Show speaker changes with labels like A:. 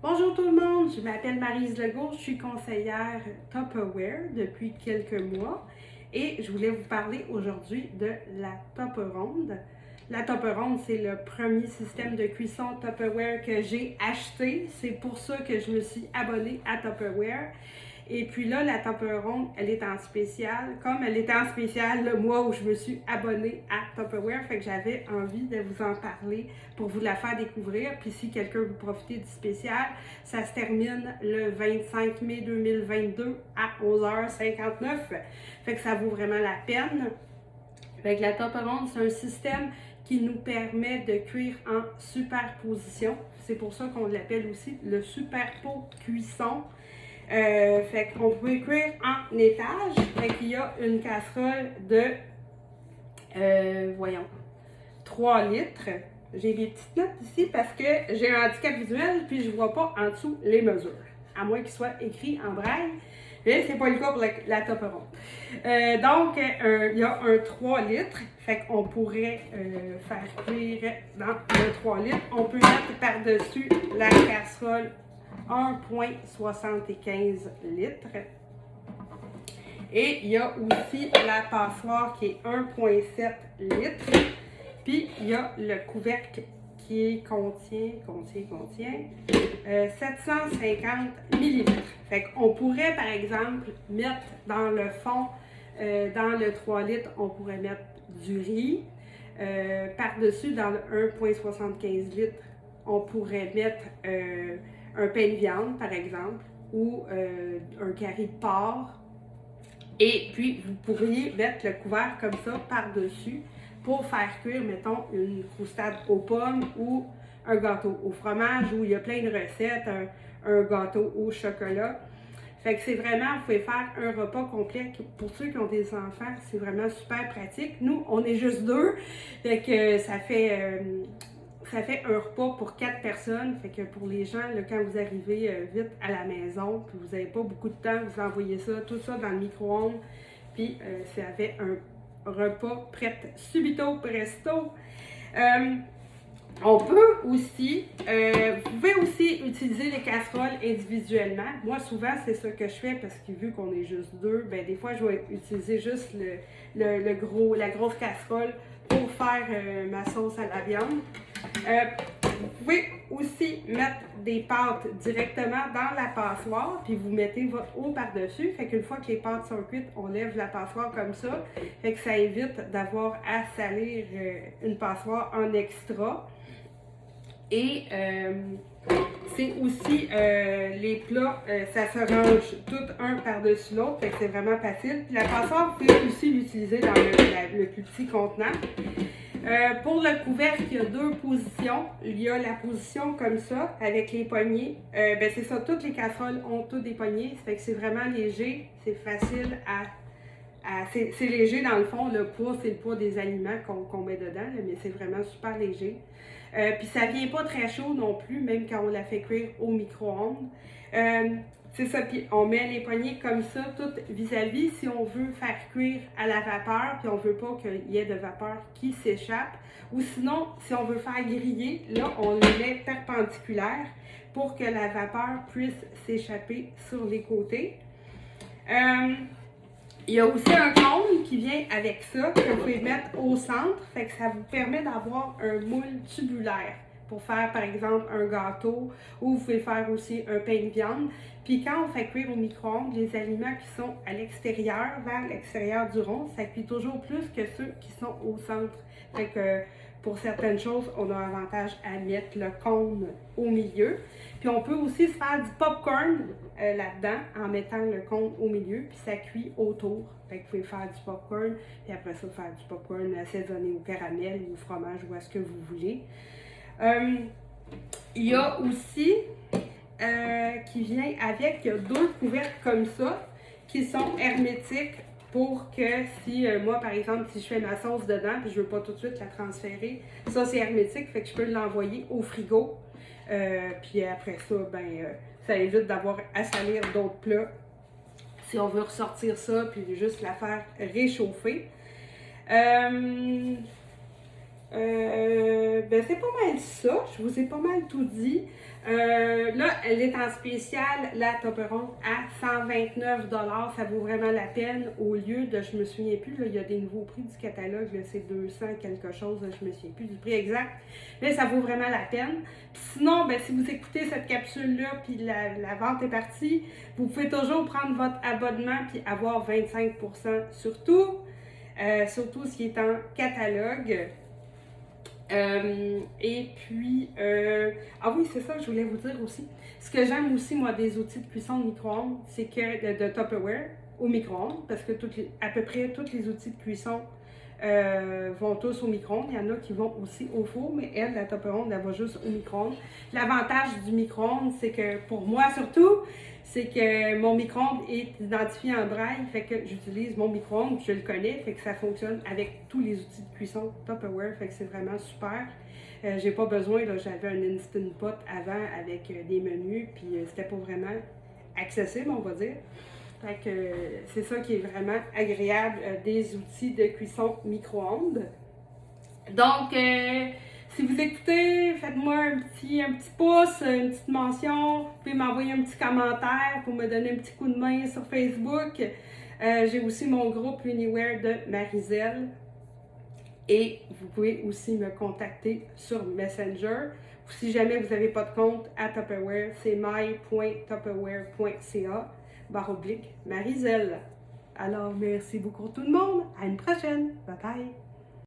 A: Bonjour tout le monde, je m'appelle Maryse Legault, je suis conseillère Tupperware depuis quelques mois et je voulais vous parler aujourd'hui de la Tupperronde. La Tupperronde, c'est le premier système de cuisson Tupperware que j'ai acheté. C'est pour ça que je me suis abonnée à Tupperware. Et puis là, la Tupperronde, elle est en spécial. Comme elle était en spécial le mois où je me suis abonnée à Tupperware, fait que j'avais envie de vous en parler pour vous la faire découvrir. Puis si quelqu'un veut profiter du spécial, ça se termine le 25 mai 2022 à 11h59. Fait que ça vaut vraiment la peine. Fait que la Tupperronde, c'est un système qui nous permet de cuire en superposition. C'est pour ça qu'on l'appelle aussi le superpo cuisson. Fait qu'on peut cuire en étage. Fait qu'il y a une casserole de, 3 litres. J'ai des petites notes ici parce que j'ai un handicap visuel puis je vois pas en dessous les mesures. À moins qu'il soit écrit en braille. Mais c'est pas le cas pour la Tupperronde. Donc, il y a un 3 litres. Fait qu'on pourrait faire cuire dans le 3 litres. On peut mettre par-dessus la casserole 1,75 litres. Et il y a aussi la passoire qui est 1,7 litres. Puis il y a le couvercle qui contient 750 millilitres. Fait qu'on pourrait par exemple mettre dans le fond, dans le 3 litres, on pourrait mettre du riz. Par-dessus, dans le 1,75 litres, on pourrait mettre un pain de viande, par exemple, ou un carré de porc. Et puis, vous pourriez mettre le couvert comme ça par-dessus pour faire cuire, mettons, une croustade aux pommes ou un gâteau au fromage, où il y a plein de recettes, un gâteau au chocolat. Fait que c'est vraiment, vous pouvez faire un repas complet. Pour ceux qui ont des enfants, c'est vraiment super pratique. Nous, on est juste 2, fait que ça fait un repas pour 4 personnes. Fait que pour les gens, là, quand vous arrivez vite à la maison, puis vous n'avez pas beaucoup de temps, vous envoyez ça, tout ça dans le micro-ondes, puis ça fait un repas prêt subito presto. On peut aussi, vous pouvez aussi utiliser les casseroles individuellement. Moi, souvent, c'est ça que je fais parce que vu qu'on est juste 2, ben des fois, je vais utiliser juste la grosse casserole pour faire ma sauce à la viande. Vous pouvez aussi mettre des pâtes directement dans la passoire, puis vous mettez votre eau par-dessus. Fait qu'une fois que les pâtes sont cuites, on lève la passoire comme ça. Fait que ça évite d'avoir à salir une passoire en extra. Et c'est aussi les plats, ça se range tout un par-dessus l'autre, fait que c'est vraiment facile. Puis la passoire, vous pouvez aussi l'utiliser dans le plus petit contenant. Pour le couvercle, il y a 2 positions. Il y a la position comme ça, avec les poignées. Ben c'est ça, toutes les casseroles ont toutes des poignées. Ça fait que c'est vraiment léger, c'est facile c'est léger dans le fond, le poids, c'est le poids des aliments qu'on met dedans, là, mais c'est vraiment super léger. Puis ça vient pas très chaud non plus, même quand on la fait cuire au micro-ondes. C'est ça, puis on met les poignées comme ça, toutes vis-à-vis, si on veut faire cuire à la vapeur, puis on veut pas qu'il y ait de vapeur qui s'échappe. Ou sinon, si on veut faire griller, là, on les met perpendiculaires pour que la vapeur puisse s'échapper sur les côtés. Il y a aussi un cône qui vient avec ça, que vous pouvez mettre au centre, fait que ça vous permet d'avoir un moule tubulaire pour faire par exemple un gâteau, ou vous pouvez faire aussi un pain de viande. Puis quand on fait cuire au micro-ondes, les aliments qui sont à l'extérieur, vers l'extérieur du rond, ça cuit toujours plus que ceux qui sont au centre. Fait que pour certaines choses, on a avantage à mettre le cône au milieu. Puis on peut aussi se faire du popcorn là-dedans en mettant le cône au milieu, puis ça cuit autour. Fait que vous pouvez faire du popcorn, puis après ça, faire du popcorn assaisonné au caramel ou au fromage ou à ce que vous voulez. Il y a aussi, qui vient avec, il y a 2 couvercles comme ça, qui sont hermétiques pour que si, moi par exemple, si je fais ma sauce dedans, puis je veux pas tout de suite la transférer, ça c'est hermétique, fait que je peux l'envoyer au frigo. Puis après ça, ça évite d'avoir à salir d'autres plats. Si on veut ressortir ça, puis juste la faire réchauffer. Ben c'est pas mal ça, je vous ai pas mal tout dit. Là, elle est en spécial, la Toblerone, à 129 $. Ça vaut vraiment la peine au lieu de, je me souviens plus, là, il y a des nouveaux prix du catalogue, c'est 200 quelque chose, là, je me souviens plus du prix exact, mais ça vaut vraiment la peine. Puis sinon, ben, si vous écoutez cette capsule-là, puis la vente est partie, vous pouvez toujours prendre votre abonnement puis avoir 25% surtout, surtout ce qui est en catalogue. Ah oui, c'est ça que je voulais vous dire aussi. Ce que j'aime aussi, moi, des outils de cuisson de micro-ondes, c'est que de Tupperware au micro-ondes, parce que à peu près tous les outils de cuisson vont tous au micro-ondes. Il y en a qui vont aussi au four, mais elle, la Tupperware, elle va juste au micro-ondes. L'avantage du micro-ondes, c'est que, pour moi surtout, c'est que mon micro-ondes est identifié en braille, fait que j'utilise mon micro-ondes, je le connais, fait que ça fonctionne avec tous les outils de cuisson Tupperware, fait que c'est vraiment super. J'ai pas besoin, là, j'avais un Instant Pot avant avec des menus, puis c'était pas vraiment accessible, on va dire. Fait que c'est ça qui est vraiment agréable des outils de cuisson micro-ondes. Donc, si vous écoutez, faites-moi un petit pouce, une petite mention. Vous pouvez m'envoyer un petit commentaire pour me donner un petit coup de main sur Facebook. J'ai aussi mon groupe Uniware de Mariselle. Et vous pouvez aussi me contacter sur Messenger. Si jamais vous n'avez pas de compte à Tupperware, c'est my.tupperware.ca/Mariselle. Alors, merci beaucoup tout le monde. À une prochaine. Bye bye.